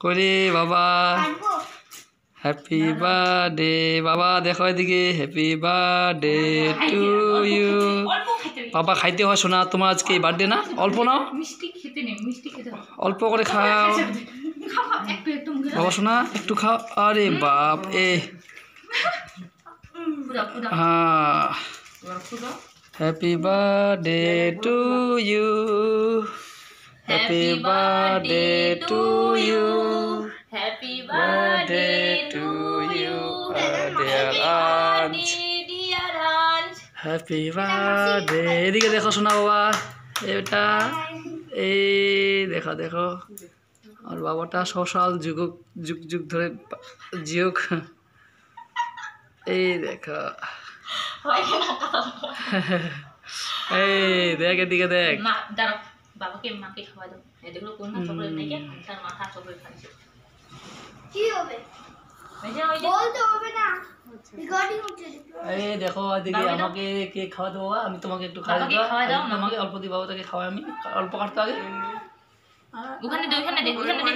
করে বাবা happy birthday বাবা দেখো এদিকে হ্যাপি বার্থডে টু ইউ বাবা খাইতে হয় শোনা তোমার আজকে বার্থডে না অল্প নাও অল্প করে খাও বাবা শোনা একটু খাও আরে বাপ এ হ্যাঁ happy birthday to you happy birthday to you Happy birthday to you, dear aunt. Happy birthday এদিকে দেখো শোনা বাবা এটা এই দেখো দেখো আর বাবাটা সশাল যুগ যুগ যুগ ধরে যুগ এই দেখো এই দেখ এদিকে দেখ বাবাকে মাকে খাওয়া দাও এগুলো কোন না চকলেট নেই কে তার মাথা চকলেট খাচ্ছে কি হবে বলতে হবে না রেকর্ডিং হচ্ছে এই দেখো এদিকে আমাকে কেক খাওয়া দাও আমি তোমাকে একটু খাওয়া দাও তোমাকে অল্প দিই বাবা তাকে খাওয়াই আমি অল্প কাটতে আগে ওখানে দে ওখানে দে ওখানে দে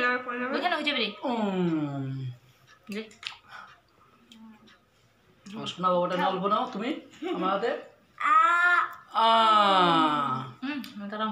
ওখানে হয়ে যাবে রে দে শোনা বাবাটা না অল্প নাও তুমি আমার হাতে দাঁড়াও